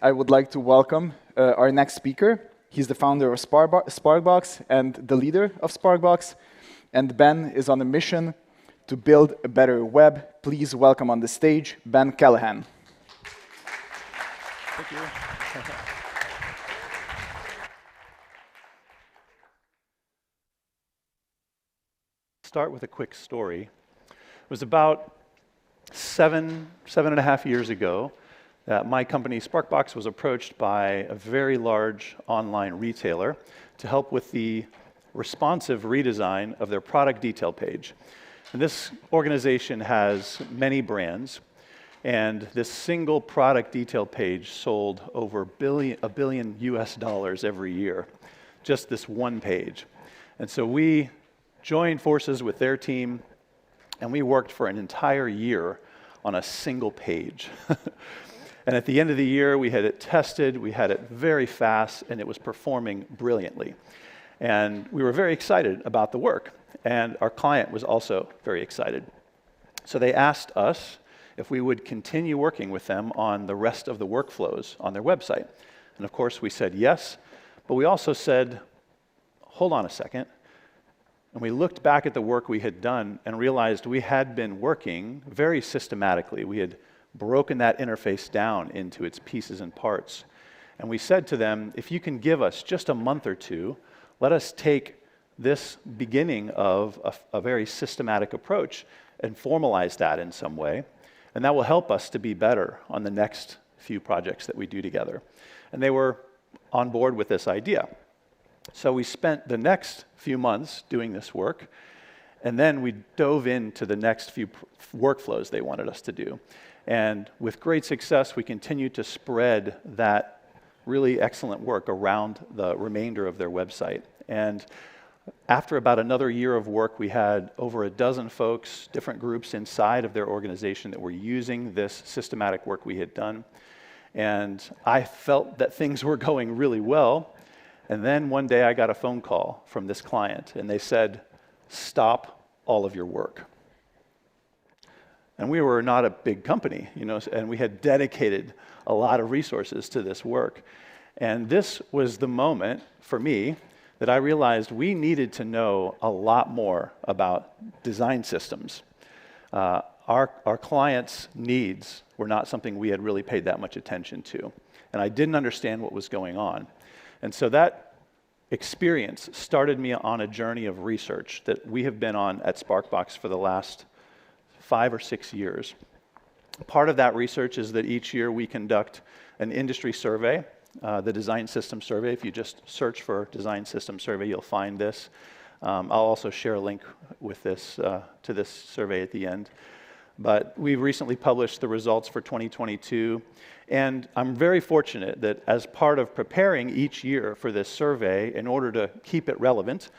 I would like to welcome our next speaker. He's the founder of Sparkbox and the leader of Sparkbox. And Ben is on a mission to build a better web. Please welcome on the stage, Ben Callahan. Thank you. Start with a quick story. It was about seven and a half years ago that my company Sparkbox was approached by a very large online retailer to help with the responsive redesign of their product detail page. And this organization has many brands, and this single product detail page sold over $1 billion US every year, just this one page. And so we joined forces with their team, and we worked for an entire year on a single page. And at the end of the year, we had it tested, we had it very fast, and it was performing brilliantly. And we were very excited about the work, and our client was also very excited. So they asked us if we would continue working with them on the rest of the workflows on their website. And of course, we said yes, but we also said, hold on a second. And we looked back at the work we had done and realized we had been working very systematically. We had broken that interface down into its pieces and parts. And we said to them, if you can give us just a month or two, let us take this beginning of a very systematic approach and formalize that in some way. And that will help us to be better on the next few projects that we do together. And they were on board with this idea. So we spent the next few months doing this work, and then we dove into the next few workflows they wanted us to do. And with great success, we continued to spread that really excellent work around the remainder of their website. And after about another year of work, we had over a dozen folks, different groups inside of their organization that were using this systematic work we had done. And I felt that things were going really well. And then one day I got a phone call from this client, and they said, stop all of your work. And we were not a big company, and we had dedicated a lot of resources to this work. And this was the moment for me that I realized we needed to know a lot more about design systems. Our clients' needs were not something we had really paid that much attention to. And I didn't understand what was going on. And so that experience started me on a journey of research that we have been on at Sparkbox for the last 5 or 6 years. Part of that research is that each year we conduct an industry survey, the Design System Survey. If you just search for Design System Survey, you'll find this. I'll also share a link with this to this survey at the end. But we've recently published the results for 2022, and I'm very fortunate that as part of preparing each year for this survey, in order to keep it relevant,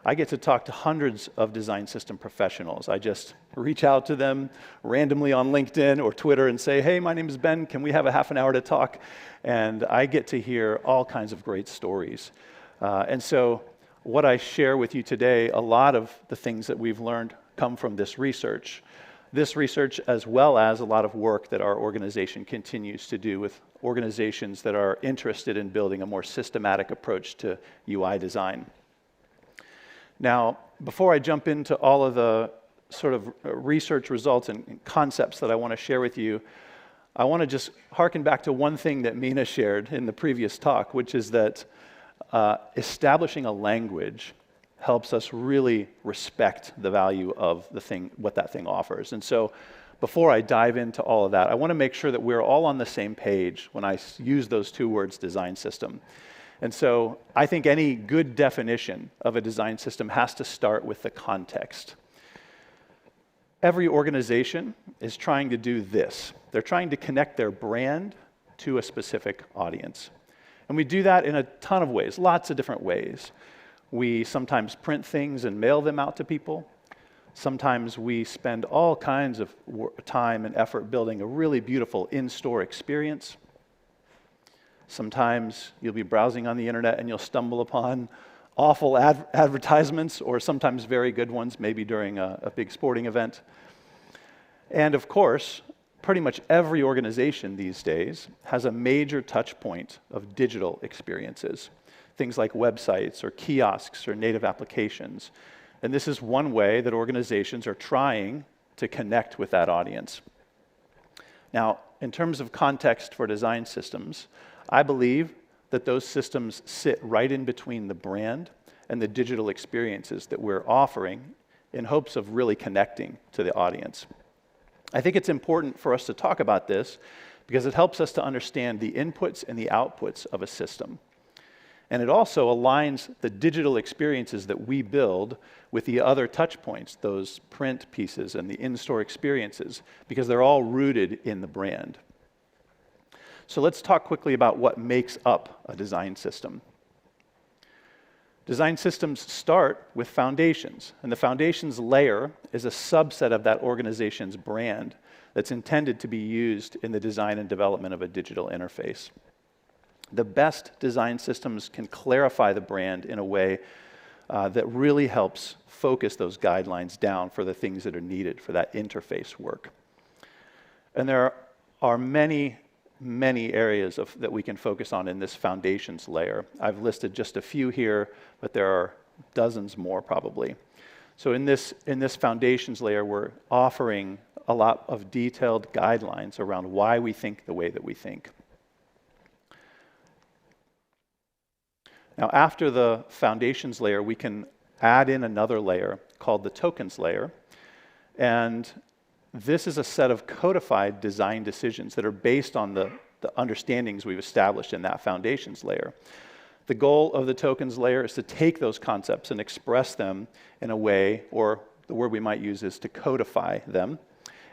I get to talk to hundreds of design system professionals. I just reach out to them randomly on LinkedIn or Twitter and say, hey, my name is Ben, can we have a half an hour to talk? And I get to hear all kinds of great stories. And so what I share with you today, a lot of the things that we've learned come from this research. This research, as well as a lot of work that our organization continues to do with organizations that are interested in building a more systematic approach to UI design. Now, before I jump into all of the sort of research results and concepts that I want to share with you, I want to just harken back to one thing that Mina shared in the previous talk, which is that establishing a language helps us really respect the value of the thing, what that thing offers. And so before I dive into all of that, I want to make sure that we're all on the same page when I use those two words, design system. And so I think any good definition of a design system has to start with the context. Every organization is trying to do this. They're trying to connect their brand to a specific audience. And we do that in a ton of ways, lots of different ways. We sometimes print things and mail them out to people. Sometimes we spend all kinds of time and effort building a really beautiful in-store experience. Sometimes you'll be browsing on the internet and you'll stumble upon awful advertisements, or sometimes very good ones, maybe during a big sporting event. And of course, pretty much every organization these days has a major touch point of digital experiences, things like websites or kiosks or native applications. And this is one way that organizations are trying to connect with that audience. Now, in terms of context for design systems, I believe that those systems sit right in between the brand and the digital experiences that we're offering in hopes of really connecting to the audience. I think it's important for us to talk about this because it helps us to understand the inputs and the outputs of a system. And it also aligns the digital experiences that we build with the other touch points, those print pieces and the in-store experiences, because they're all rooted in the brand. So let's talk quickly about what makes up a design system. Design systems start with foundations, and the foundations layer is a subset of that organization's brand that's intended to be used in the design and development of a digital interface. The best design systems can clarify the brand in a way that really helps focus those guidelines down for the things that are needed for that interface work. And there are many areas that we can focus on in this foundations layer. I've listed just a few here, but there are dozens more probably. So in this foundations layer, we're offering a lot of detailed guidelines around why we think the way that we think. Now, after the foundations layer, we can add in another layer called the tokens layer. And this is a set of codified design decisions that are based on the understandings we've established in that foundations layer. The goal of the tokens layer is to take those concepts and express them in a way, or the word we might use is to codify them.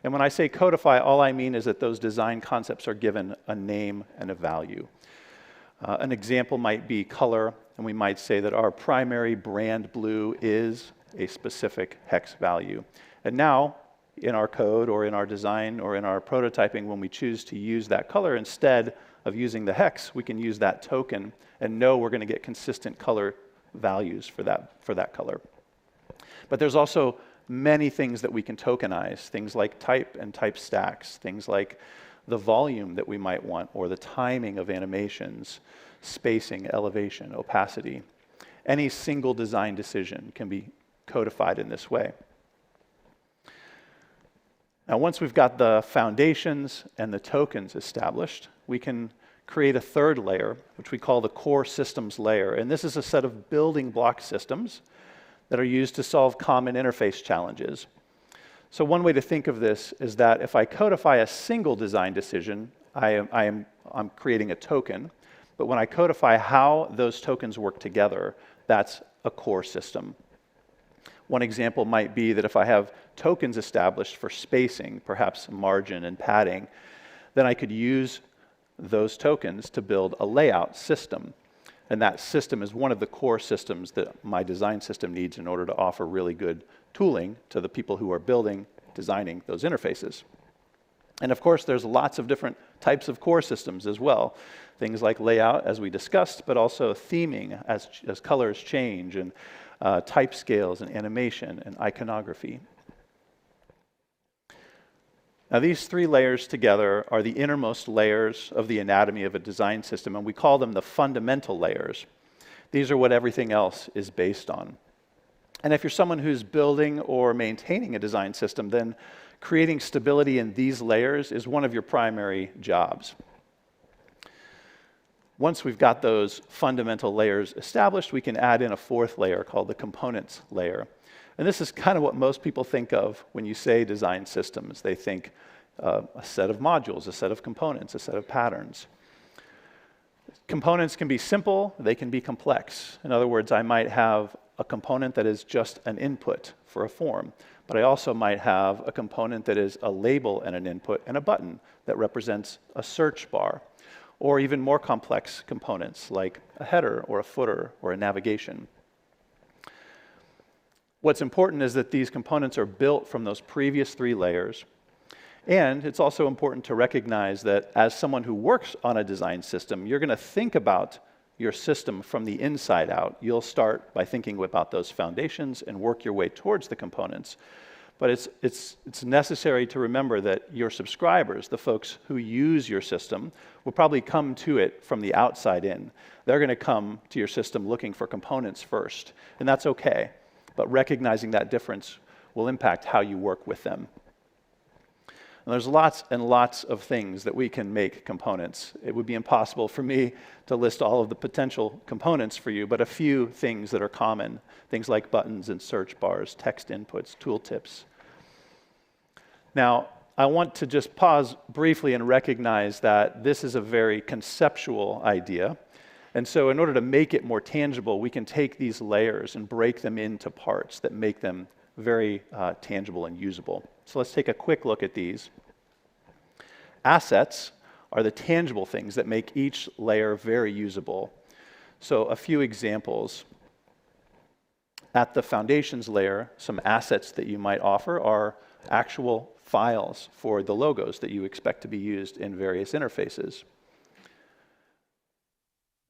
And when I say codify, all I mean is that those design concepts are given a name and a value. An example might be color, and we might say that our primary brand blue is a specific hex value. And now, in our code or in our design or in our prototyping, when we choose to use that color instead of using the hex, we can use that token and know we're going to get consistent color values for that color. But there's also many things that we can tokenize, things like type and type stacks, things like the volume that we might want, or the timing of animations, spacing, elevation, opacity. Any single design decision can be codified in this way. Now, once we've got the foundations and the tokens established, we can create a third layer, which we call the core systems layer. And this is a set of building block systems that are used to solve common interface challenges. So one way to think of this is that if I codify a single design decision, I'm creating a token. But when I codify how those tokens work together, that's a core system. One example might be that if I have tokens established for spacing, perhaps margin and padding, then I could use those tokens to build a layout system. And that system is one of the core systems that my design system needs in order to offer really good tooling to the people who are designing those interfaces. And of course, there's lots of different types of core systems as well. Things like layout, as we discussed, but also theming as colors change, and type scales and animation and iconography. Now, these three layers together are the innermost layers of the anatomy of a design system, and we call them the fundamental layers. These are what everything else is based on. And if you're someone who's building or maintaining a design system, then creating stability in these layers is one of your primary jobs. Once we've got those fundamental layers established, we can add in a fourth layer called the components layer. And this is kind of what most people think of when you say design systems. They think a set of modules, a set of components, a set of patterns. Components can be simple, they can be complex. In other words, I might have a component that is just an input for a form, but I also might have a component that is a label and an input and a button that represents a search bar, or even more complex components like a header or a footer or a navigation. What's important is that these components are built from those previous three layers. And it's also important to recognize that as someone who works on a design system, you're going to think about your system from the inside out. You'll start by thinking about those foundations and work your way towards the components. but it's necessary to remember that your subscribers, the folks who use your system, will probably come to it from the outside in. They're going to come to your system looking for components first, and that's okay. But recognizing that difference will impact how you work with them. And there's lots and lots of things that we can make components. It would be impossible for me to list all of the potential components for you, but a few things that are common, things like buttons and search bars, text inputs, tooltips. Now, I want to just pause briefly and recognize that this is a very conceptual idea. And so in order to make it more tangible, we can take these layers and break them into parts that make them very tangible and usable. So let's take a quick look at these. Assets are the tangible things that make each layer very usable. So a few examples. At the foundations layer, some assets that you might offer are actual files for the logos that you expect to be used in various interfaces.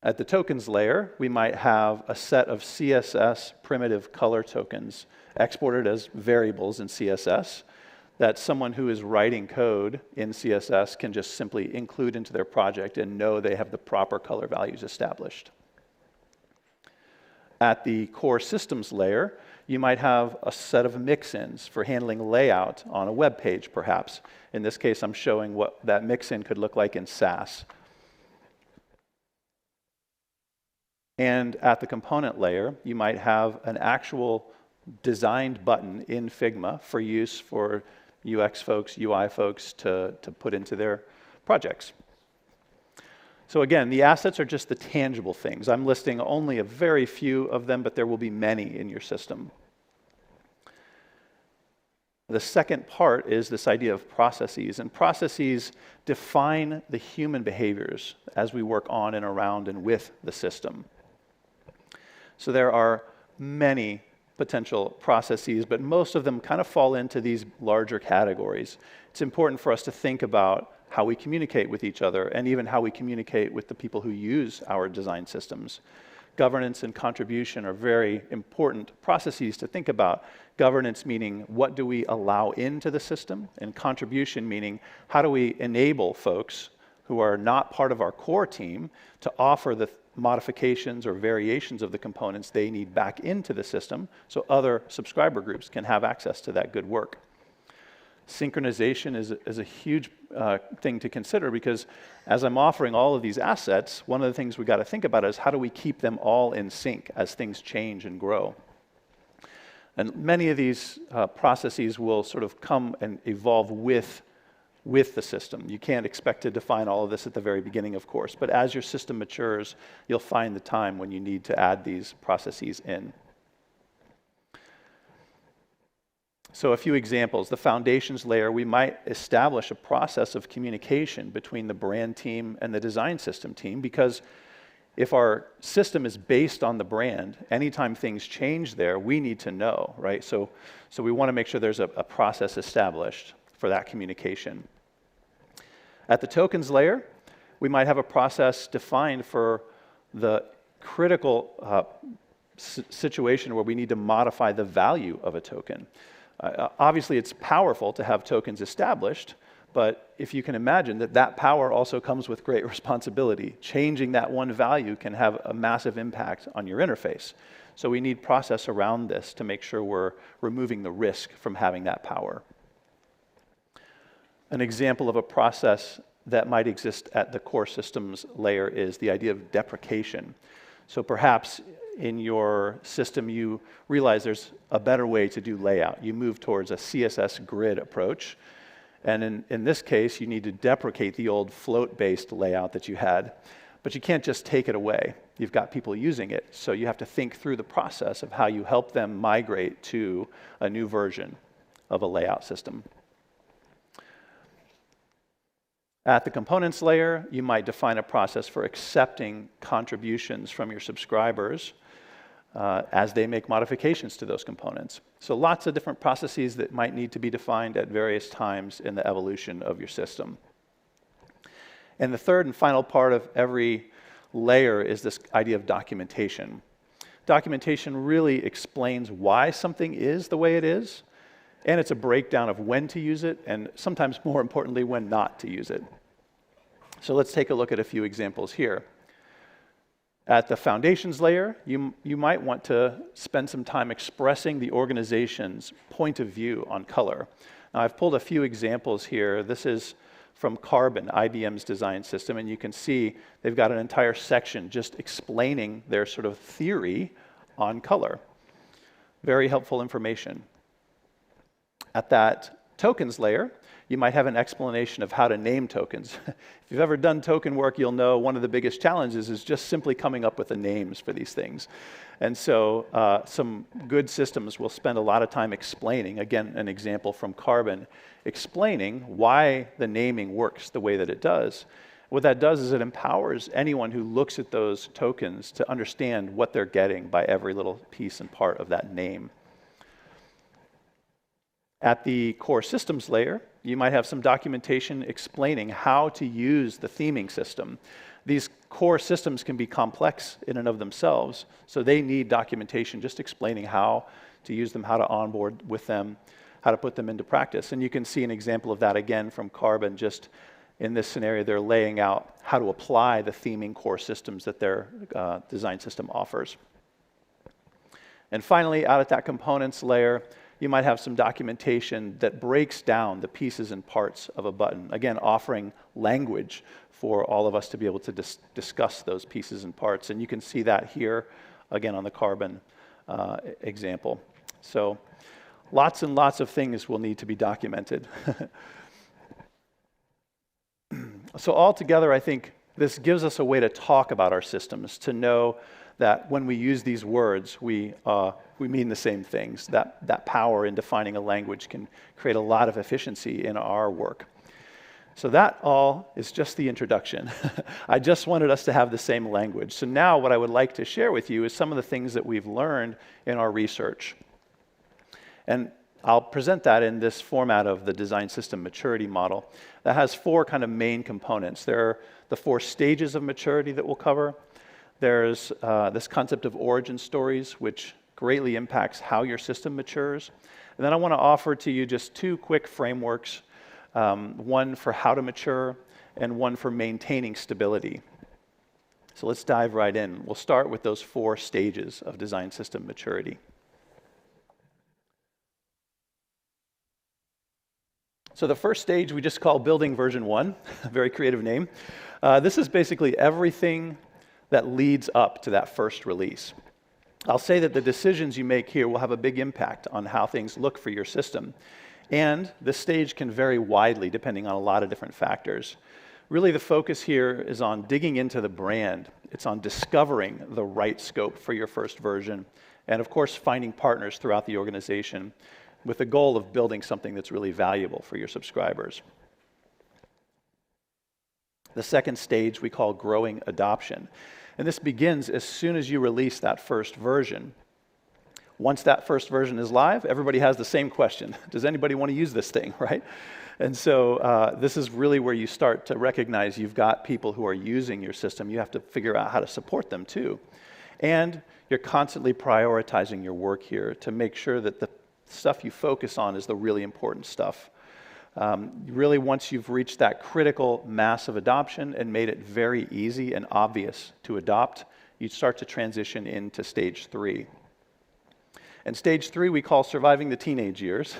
At the tokens layer, we might have a set of CSS primitive color tokens exported as variables in CSS that someone who is writing code in CSS can just simply include into their project and know they have the proper color values established. At the core systems layer, you might have a set of mix-ins for handling layout on a web page, perhaps. In this case, I'm showing what that mix-in could look like in Sass. And at the component layer, you might have an actual designed button in Figma for use for UX folks, UI folks to put into their projects. So again, the assets are just the tangible things. I'm listing only a very few of them, but there will be many in your system. The second part is this idea of processes, and processes define the human behaviors as we work on and around and with the system. So there are many potential processes, but most of them kind of fall into these larger categories. It's important for us to think about how we communicate with each other and even how we communicate with the people who use our design systems. Governance and contribution are very important processes to think about. Governance meaning what do we allow into the system, and contribution meaning how do we enable folks who are not part of our core team to offer the modifications or variations of the components they need back into the system so other subscriber groups can have access to that good work. Synchronization is a huge thing to consider, because as I'm offering all of these assets, one of the things we've got to think about is how do we keep them all in sync as things change and grow. And many of these processes will sort of come and evolve with the system. You can't expect to define all of this at the very beginning, of course, but as your system matures, you'll find the time when you need to add these processes in. So a few examples. The foundations layer, we might establish a process of communication between the brand team and the design system team, because if our system is based on the brand, anytime things change there, we need to know, right? So we want to make sure there's a process established for that communication. At the tokens layer, we might have a process defined for the critical situation where we need to modify the value of a token. Obviously, it's powerful to have tokens established, but if you can imagine that power also comes with great responsibility. Changing that one value can have a massive impact on your interface. So we need process around this to make sure we're removing the risk from having that power. An example of a process that might exist at the core systems layer is the idea of deprecation. So perhaps in your system you realize there's a better way to do layout. You move towards a CSS grid approach. And in this case, you need to deprecate the old float-based layout that you had. But you can't just take it away. You've got people using it. So you have to think through the process of how you help them migrate to a new version of a layout system. At the components layer, you might define a process for accepting contributions from your subscribers as they make modifications to those components. So lots of different processes that might need to be defined at various times in the evolution of your system. And the third and final part of every layer is this idea of documentation. Documentation really explains why something is the way it is, And it's a breakdown of when to use it, and sometimes more importantly, when not to use it. So let's take a look at a few examples here. At the foundations layer, you might want to spend some time expressing the organization's point of view on color. Now, I've pulled a few examples here. This is from Carbon, IBM's design system, and you can see they've got an entire section just explaining their sort of theory on color. Very helpful information. At that tokens layer, you might have an explanation of how to name tokens. If you've ever done token work, you'll know one of the biggest challenges is just simply coming up with the names for these things. And so some good systems will spend a lot of time explaining, again, an example from Carbon, explaining why the naming works the way that it does. What that does is it empowers anyone who looks at those tokens to understand what they're getting by every little piece and part of that name. At the core systems layer, you might have some documentation explaining how to use the theming system. These core systems can be complex in and of themselves, so they need documentation just explaining how to use them, how to onboard with them, how to put them into practice. And you can see an example of that again from Carbon. Just in this scenario, they're laying out how to apply the theming core systems that their design system offers. And finally, out at that components layer, you might have some documentation that breaks down the pieces and parts of a button, again, offering language for all of us to be able to discuss those pieces and parts. And you can see that here, again, on the Carbon example. So lots and lots of things will need to be documented. So altogether, I think this gives us a way to talk about our systems, to know that when we use these words, we mean the same things. That power in defining a language can create a lot of efficiency in our work. So that all is just the introduction. I just wanted us to have the same language. So now what I would like to share with you is some of the things that we've learned in our research. And I'll present that in this format of the design system maturity model that has four kind of main components. There are the 4 stages of maturity that we'll cover. There's this concept of origin stories, which greatly impacts how your system matures. And then I want to offer to you just 2 quick frameworks, one for how to mature and one for maintaining stability. So let's dive right in. We'll start with those 4 stages of design system maturity. So the first stage we just call building version 1, a very creative name. This is basically everything that leads up to that first release. I'll say that the decisions you make here will have a big impact on how things look for your system. And this stage can vary widely depending on a lot of different factors. Really, the focus here is on digging into the brand. It's on discovering the right scope for your first version. And of course, finding partners throughout the organization with the goal of building something that's really valuable for your subscribers. The second stage we call growing adoption. And this begins as soon as you release that first version. Once that first version is live, everybody has the same question. Does anybody want to use this thing, right? And so this is really where you start to recognize you've got people who are using your system. You have to figure out how to support them too. And you're constantly prioritizing your work here to make sure that the stuff you focus on is the really important stuff. Really, once you've reached that critical mass of adoption and made it very easy and obvious to adopt, you start to transition into stage 3. And stage 3 we call surviving the teenage years.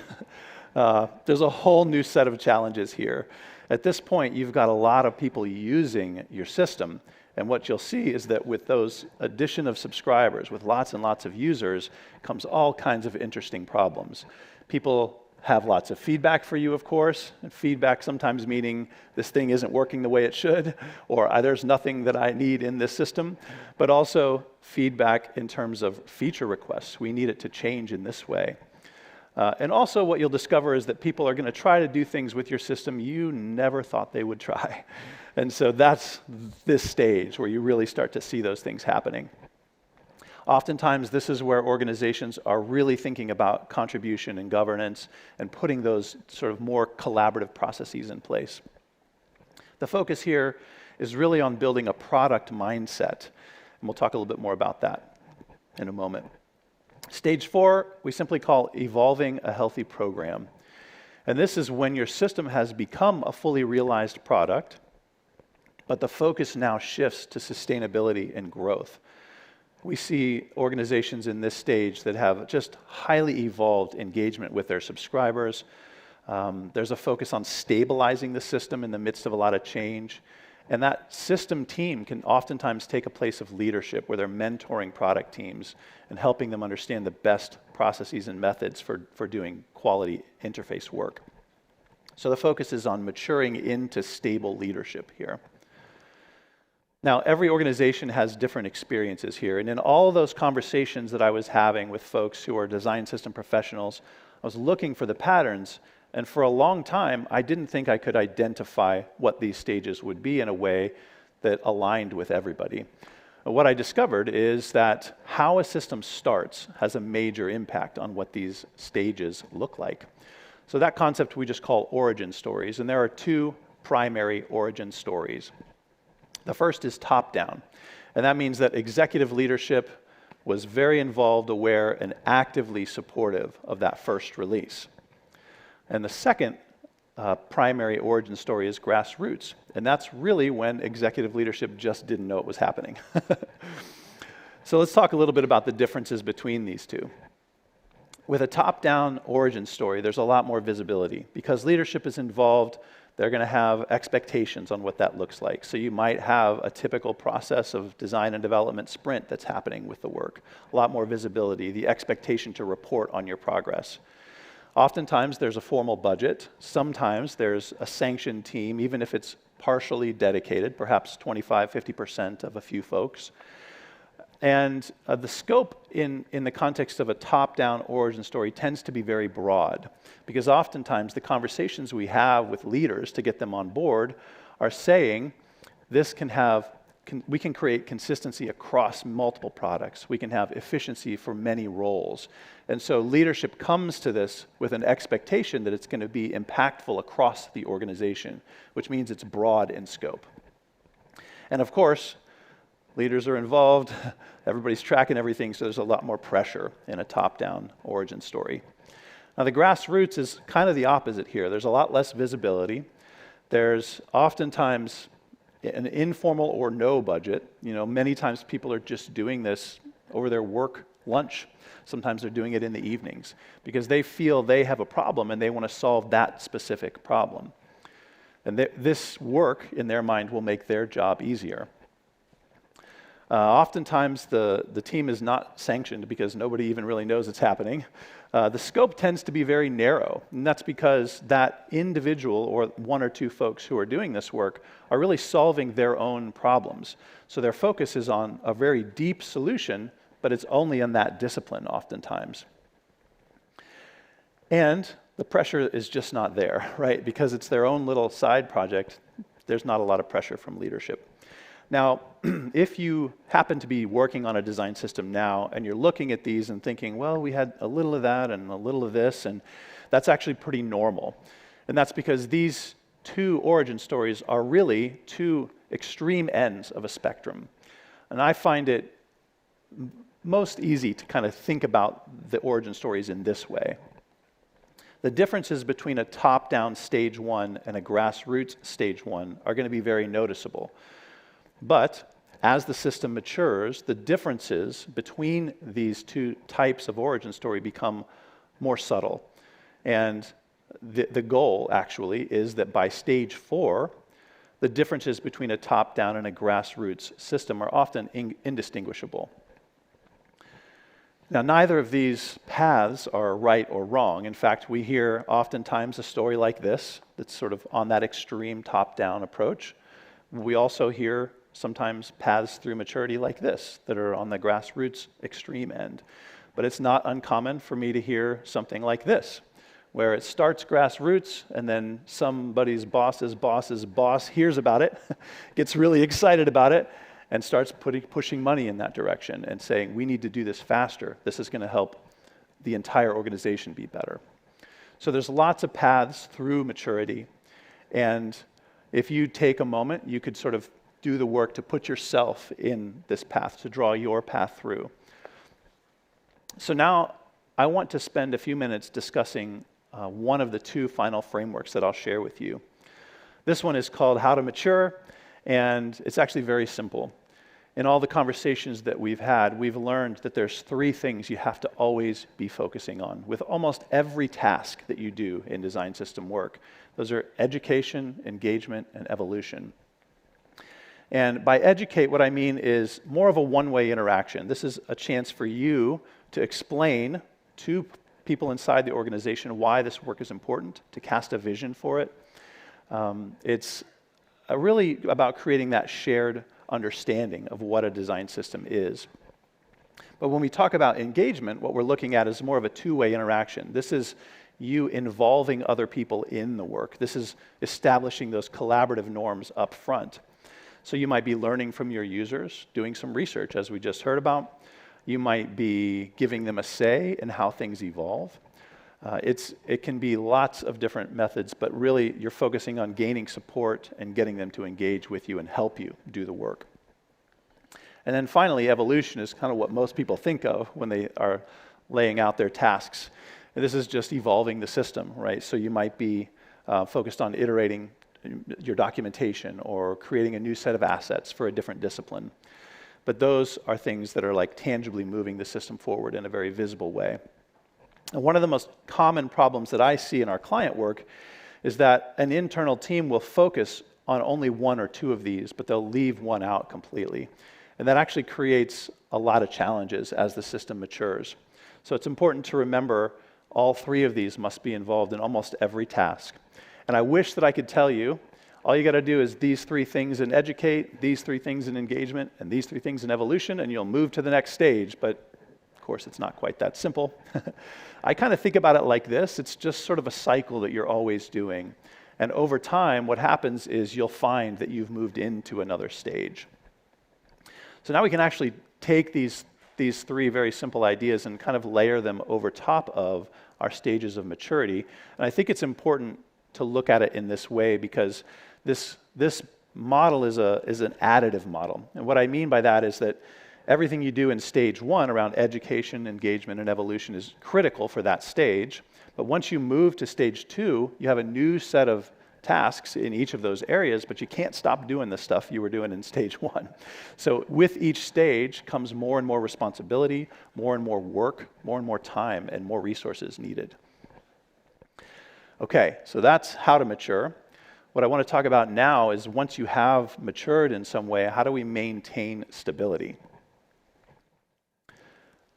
There's a whole new set of challenges here. At this point, you've got a lot of people using your system, and what you'll see is that with those addition of subscribers, with lots and lots of users, comes all kinds of interesting problems. People have lots of feedback for you, of course, and feedback sometimes meaning this thing isn't working the way it should, or there's nothing that I need in this system, but also feedback in terms of feature requests. We need it to change in this way. And also what you'll discover is that people are going to try to do things with your system you never thought they would try. And so that's this stage where you really start to see those things happening. Oftentimes, this is where organizations are really thinking about contribution and governance and putting those sort of more collaborative processes in place. The focus here is really on building a product mindset, and we'll talk a little bit more about that in a moment. Stage 4, we simply call evolving a healthy program. And this is when your system has become a fully realized product, but the focus now shifts to sustainability and growth. We see organizations in this stage that have just highly evolved engagement with their subscribers. There's a focus on stabilizing the system in the midst of a lot of change. And that system team can oftentimes take a place of leadership where they're mentoring product teams and helping them understand the best processes and methods for doing quality interface work. So the focus is on maturing into stable leadership here. Now, every organization has different experiences here, and in all of those conversations that I was having with folks who are design system professionals, I was looking for the patterns, and for a long time, I didn't think I could identify what these stages would be in a way that aligned with everybody. What I discovered is that how a system starts has a major impact on what these stages look like. So that concept we just call origin stories, and there are two primary origin stories. The first is top-down, and that means that executive leadership was very involved, aware, and actively supportive of that first release. And the second primary origin story is grassroots, and that's really when executive leadership just didn't know it was happening. So let's talk a little bit about the differences between these two. With a top-down origin story, there's a lot more visibility. Because leadership is involved, they're going to have expectations on what that looks like. So you might have a typical process of design and development sprint that's happening with the work. A lot more visibility, the expectation to report on your progress. Oftentimes there's a formal budget. Sometimes there's a sanctioned team, even if it's partially dedicated, perhaps 25, 50% of a few folks. And the scope in the context of a top-down origin story tends to be very broad, because oftentimes the conversations we have with leaders to get them on board are saying, we can create consistency across multiple products. We can have efficiency for many roles. And so leadership comes to this with an expectation that it's going to be impactful across the organization, which means it's broad in scope. And of course, leaders are involved, everybody's tracking everything, so there's a lot more pressure in a top-down origin story. Now, the grassroots is kind of the opposite here. There's a lot less visibility. There's oftentimes an informal or no budget. Many times people are just doing this over their work lunch. Sometimes they're doing it in the evenings because they feel they have a problem and they want to solve that specific problem. And this work, in their mind, will make their job easier. Oftentimes, the team is not sanctioned because nobody even really knows it's happening. The scope tends to be very narrow, and that's because that individual or one or two folks who are doing this work are really solving their own problems. So their focus is on a very deep solution, but it's only in that discipline oftentimes. And the pressure is just not there, right? Because it's their own little side project, there's not a lot of pressure from leadership. Now, if you happen to be working on a design system now and you're looking at these and thinking, well, we had a little of that and a little of this, and that's actually pretty normal. And that's because these two origin stories are really two extreme ends of a spectrum. And I find it most easy to kind of think about the origin stories in this way. The differences between a top-down stage one and a grassroots stage one are going to be very noticeable. But as the system matures, the differences between these two types of origin story become more subtle. And the goal, actually, is that by stage 4, the differences between a top-down and a grassroots system are often indistinguishable. Now, neither of these paths are right or wrong. In fact, we hear oftentimes a story like this that's sort of on that extreme top-down approach. We also hear sometimes paths through maturity like this that are on the grassroots extreme end. But it's not uncommon for me to hear something like this, where it starts grassroots and then somebody's boss's boss's boss hears about it, gets really excited about it, and starts pushing money in that direction and saying, we need to do this faster. This is going to help the entire organization be better. So there's lots of paths through maturity. And if you take a moment, you could sort of do the work to put yourself in this path, to draw your path through. So now I want to spend a few minutes discussing one of the two final frameworks that I'll share with you. This one is called How to Mature, and it's actually very simple. In all the conversations that we've had, we've learned that there's three things you have to always be focusing on with almost every task that you do in design system work. Those are education, engagement, and evolution. And by educate, what I mean is more of a one-way interaction. This is a chance for you to explain to people inside the organization why this work is important, to cast a vision for it. It's really about creating that shared understanding of what a design system is. But when we talk about engagement, what we're looking at is more of a two-way interaction. This is you involving other people in the work. This is establishing those collaborative norms up front. So you might be learning from your users, doing some research, as we just heard about. You might be giving them a say in how things evolve. It can be lots of different methods, but really you're focusing on gaining support and getting them to engage with you and help you do the work. And then finally, evolution is kind of what most people think of when they are laying out their tasks. And this is just evolving the system, right? So you might be focused on iterating your documentation or creating a new set of assets for a different discipline. But those are things that are like tangibly moving the system forward in a very visible way. And one of the most common problems that I see in our client work is that an internal team will focus on only one or two of these, but they'll leave one out completely. And that actually creates a lot of challenges as the system matures. So it's important to remember all three of these must be involved in almost every task. And I wish that I could tell you, all you got to do is these three things in educate, these three things in engagement, and these three things in evolution, and you'll move to the next stage. But of course, it's not quite that simple. I kind of think about it like this. It's just sort of a cycle that you're always doing. And over time, what happens is you'll find that you've moved into another stage. So now we can actually take these three very simple ideas and kind of layer them over top of our stages of maturity. And I think it's important to look at it in this way because this model is an additive model. And what I mean by that is that everything you do in stage one around education, engagement, and evolution is critical for that stage. But once you move to stage two, you have a new set of tasks in each of those areas, but you can't stop doing the stuff you were doing in stage one. So with each stage comes more and more responsibility, more and more work, more and more time, and more resources needed. Okay, so that's how to mature. What I want to talk about now is once you have matured in some way, how do we maintain stability?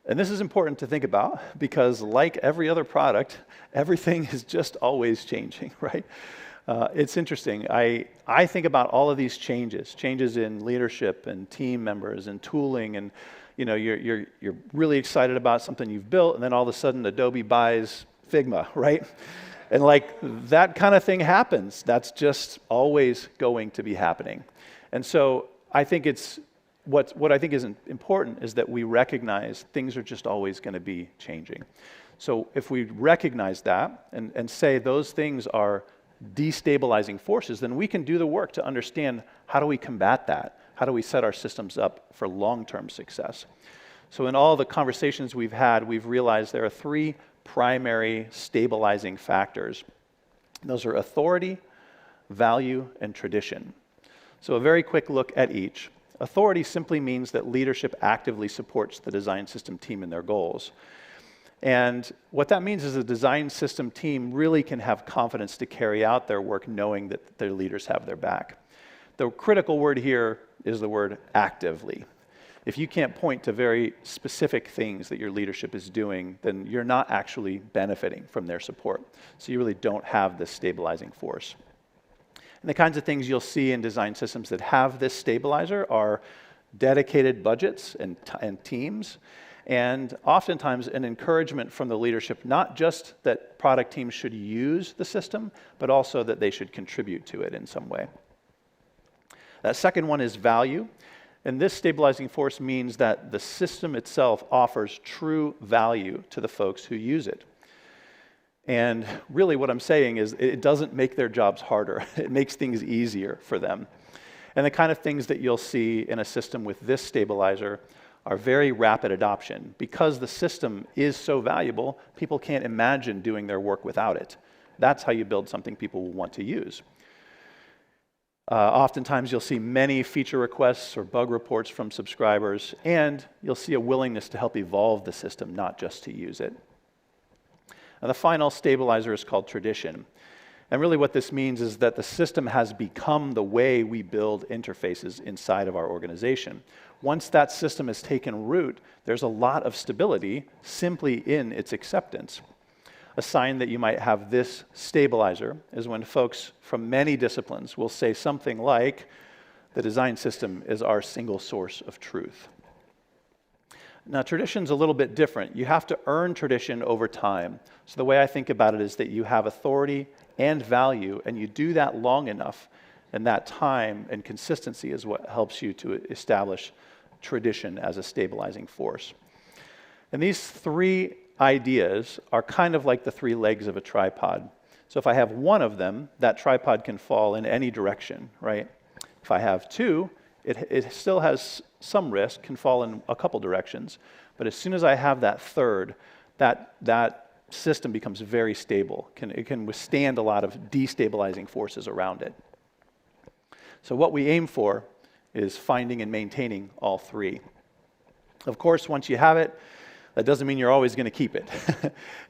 And this is important to think about because like every other product, everything is just always changing, right? It's interesting. I think about all of these changes in leadership and team members and tooling, and you're really excited about something you've built, and then all of a sudden Adobe buys Figma, right? And like that kind of thing happens. That's just always going to be happening. And so I think it's what I think is important is that we recognize things are just always going to be changing. So if we recognize that and say those things are destabilizing forces, then we can do the work to understand how do we combat that? How do we set our systems up for long-term success? So in all the conversations we've had, we've realized there are three primary stabilizing factors. Those are authority, value, and tradition. So a very quick look at each. Authority simply means that leadership actively supports the design system team in their goals. And what that means is a design system team really can have confidence to carry out their work knowing that their leaders have their back. The critical word here is the word actively. If you can't point to very specific things that your leadership is doing, then you're not actually benefiting from their support. So you really don't have this stabilizing force. And the kinds of things you'll see in design systems that have this stabilizer are dedicated budgets and teams, and oftentimes an encouragement from the leadership, not just that product teams should use the system, but also that they should contribute to it in some way. That second one is value. And this stabilizing force means that the system itself offers true value to the folks who use it. And really what I'm saying is it doesn't make their jobs harder. It makes things easier for them. And the kind of things that you'll see in a system with this stabilizer are very rapid adoption. Because the system is so valuable, people can't imagine doing their work without it. That's how you build something people will want to use. Oftentimes you'll see many feature requests or bug reports from subscribers, and you'll see a willingness to help evolve the system, not just to use it. And the final stabilizer is called tradition. And really what this means is that the system has become the way we build interfaces inside of our organization. Once that system has taken root, there's a lot of stability simply in its acceptance. A sign that you might have this stabilizer is when folks from many disciplines will say something like, the design system is our single source of truth. Now, tradition's a little bit different. You have to earn tradition over time. So the way I think about it is that you have authority and value, and you do that long enough, and that time and consistency is what helps you to establish tradition as a stabilizing force. And these three ideas are kind of like the three legs of a tripod. So if I have one of them, that tripod can fall in any direction, right? If I have two, it still has some risk, can fall in a couple directions. But as soon as I have that third, that system becomes very stable. It can withstand a lot of destabilizing forces around it. So what we aim for is finding and maintaining all three. Of course, once you have it, that doesn't mean you're always going to keep it.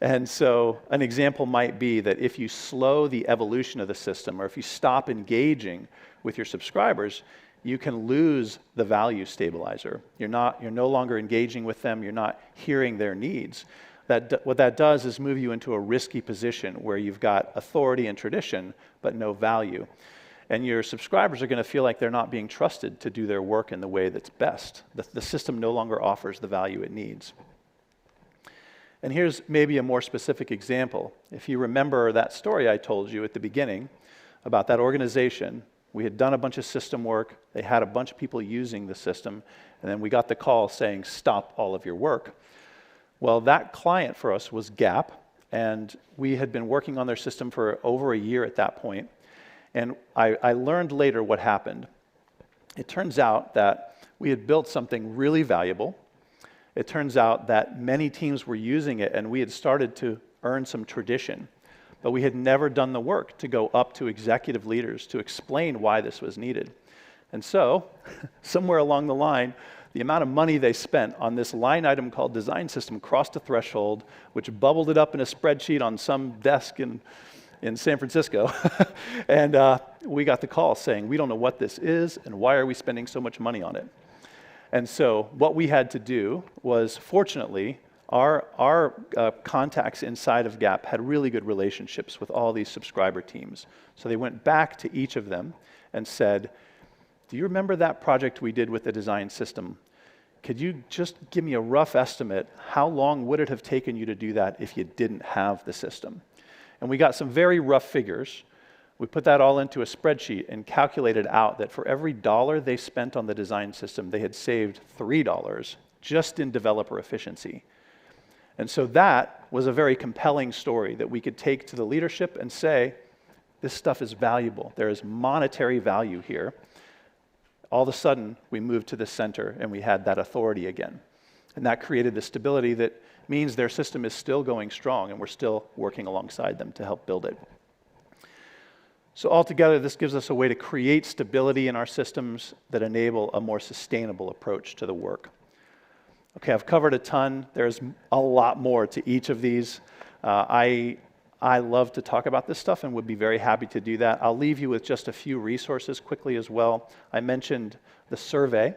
And so an example might be that if you slow the evolution of the system, or if you stop engaging with your subscribers, you can lose the value stabilizer. You're no longer engaging with them, you're not hearing their needs. What that does is move you into a risky position where you've got authority and tradition, but no value. And your subscribers are going to feel like they're not being trusted to do their work in the way that's best. The system no longer offers the value it needs. And here's maybe a more specific example. If you remember that story I told you at the beginning about that organization, we had done a bunch of system work, they had a bunch of people using the system, and then we got the call saying, stop all of your work. Well, that client for us was Gap, and we had been working on their system for over a year at that point. And I learned later what happened. It turns out that we had built something really valuable. It turns out that many teams were using it, and we had started to earn some tradition. But we had never done the work to go up to executive leaders to explain why this was needed. And so, somewhere along the line, the amount of money they spent on this line item called design system crossed a threshold, which bubbled it up in a spreadsheet on some desk in San Francisco. And we got the call saying, we don't know what this is, and why are we spending so much money on it? And so what we had to do was, fortunately, our contacts inside of Gap had really good relationships with all these subscriber teams. So they went back to each of them and said, do you remember that project we did with the design system? Could you just give me a rough estimate? How long would it have taken you to do that if you didn't have the system? And we got some very rough figures. We put that all into a spreadsheet and calculated out that for every $1 they spent on the design system, they had saved $3 just in developer efficiency. And so that was a very compelling story that we could take to the leadership and say, this stuff is valuable. There is monetary value here. All of a sudden, we moved to the center and we had that authority again. And that created the stability that means their system is still going strong and we're still working alongside them to help build it. So altogether, this gives us a way to create stability in our systems that enable a more sustainable approach to the work. Okay, I've covered a ton. There's a lot more to each of these. I love to talk about this stuff and would be very happy to do that. I'll leave you with just a few resources quickly as well. I mentioned the survey.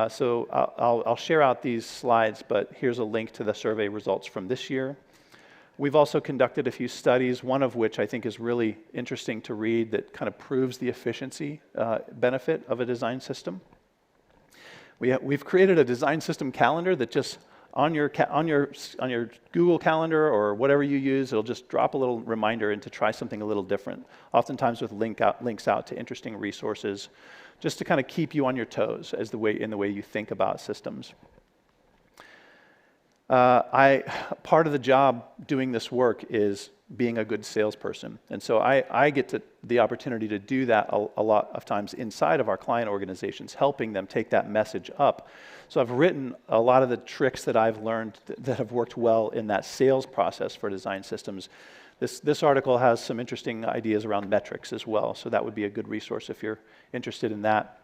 So I'll share out these slides, but here's a link to the survey results from this year. We've also conducted a few studies, one of which I think is really interesting to read that kind of proves the efficiency benefit of a design system. We've created a design system calendar that just on your Google Calendar or whatever you use, it'll just drop a little reminder and to try something a little different, oftentimes with links out to interesting resources, just to kind of keep you on your toes in the way you think about systems. Part of the job doing this work is being a good salesperson. And so I get the opportunity to do that a lot of times inside of our client organizations, helping them take that message up. So I've written a lot of the tricks that I've learned that have worked well in that sales process for design systems. This article has some interesting ideas around metrics as well, so that would be a good resource if you're interested in that.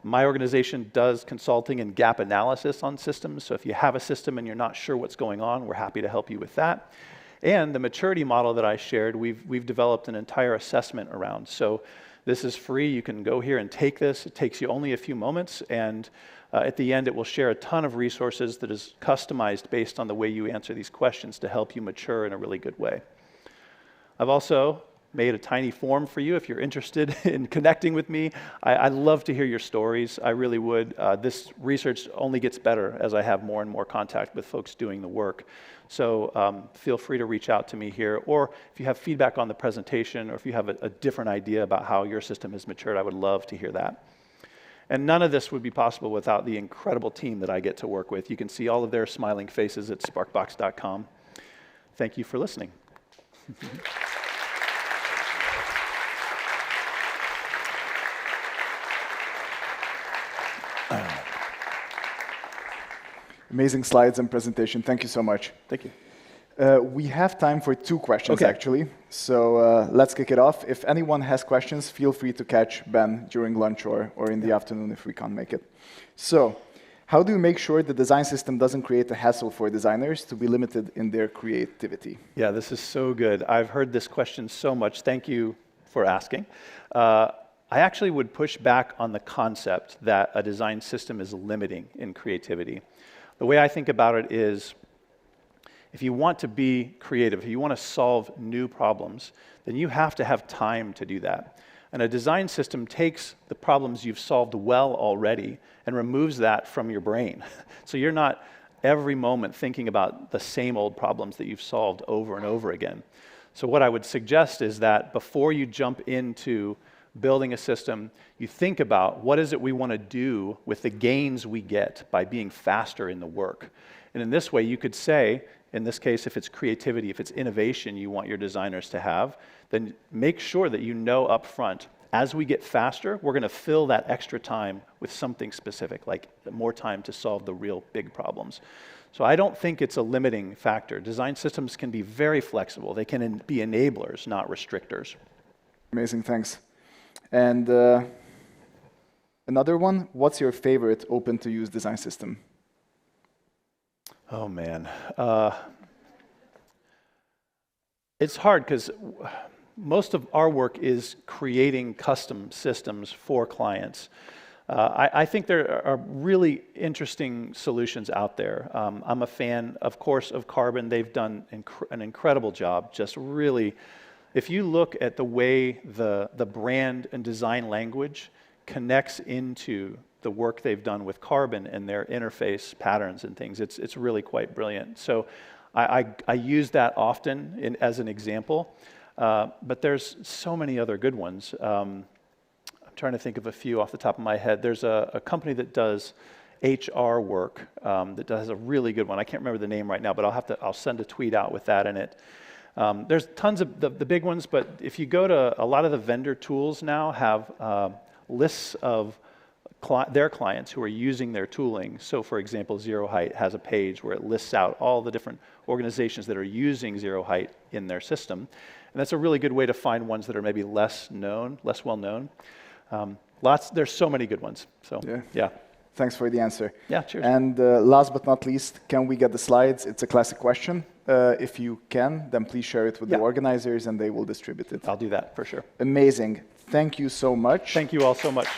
My organization does consulting and gap analysis on systems, so if you have a system and you're not sure what's going on, we're happy to help you with that. And the maturity model that I shared, we've developed an entire assessment around. So this is free. You can go here and take this. It takes you only a few moments, and at the end, it will share a ton of resources that is customized based on the way you answer these questions to help you mature in a really good way. I've also made a tiny form for you if you're interested in connecting with me. I'd love to hear your stories. I really would. This research only gets better as I have more and more contact with folks doing the work. So feel free to reach out to me here. Or if you have feedback on the presentation, or if you have a different idea about how your system has matured, I would love to hear that. And none of this would be possible without the incredible team that I get to work with. You can see all of their smiling faces at sparkbox.com. Thank you for listening. Amazing slides and presentation. Thank you so much. Thank you. We have time for 2 questions, Okay. actually. So let's kick it off. If anyone has questions, feel free to catch Ben during lunch or in the afternoon if we can't make it. So how do you make sure the design system doesn't create a hassle for designers to be limited in their creativity? Yeah, this is so good. I've heard this question so much. Thank you for asking. I actually would push back on the concept that a design system is limiting in creativity. The way I think about it is, if you want to be creative, if you want to solve new problems, then you have to have time to do that. And a design system takes the problems you've solved well already and removes that from your brain. So you're not every moment thinking about the same old problems that you've solved over and over again. So what I would suggest is that before you jump into building a system, you think about what is it we want to do with the gains we get by being faster in the work. And in this way, you could say, in this case, if it's creativity, if it's innovation you want your designers to have, then make sure that you know up front, as we get faster, we're going to fill that extra time with something specific, like more time to solve the real big problems. So I don't think it's a limiting factor. Design systems can be very flexible. They can be enablers, not restrictors. Amazing, thanks. And another one, what's your favorite open-to-use design system? Oh, man. It's hard because most of our work is creating custom systems for clients. I think there are really interesting solutions out there. I'm a fan, of course, of Carbon. They've done an incredible job, just really. If you look at the way the brand and design language connects into the work they've done with Carbon and their interface patterns and things, it's really quite brilliant. So I use that often as an example, but there's so many other good ones. I'm trying to think of a few off the top of my head. There's a company that does HR work that does a really good one. I can't remember the name right now, but I'll send a tweet out with that in it. There's tons of the big ones, but if you go to a lot of the vendor tools now have lists of their clients who are using their tooling. So for example, Zero Height has a page where it lists out all the different organizations that are using Zero Height in their system. And that's a really good way to find ones that are maybe less well known. There's so many good ones. So yeah. Thanks for the answer. Yeah, cheers. And last but not least, can we get the slides? It's a classic question. If you can, then please share it with the organizers and they will distribute it. I'll do that for sure. Amazing. Thank you so much. Thank you all so much.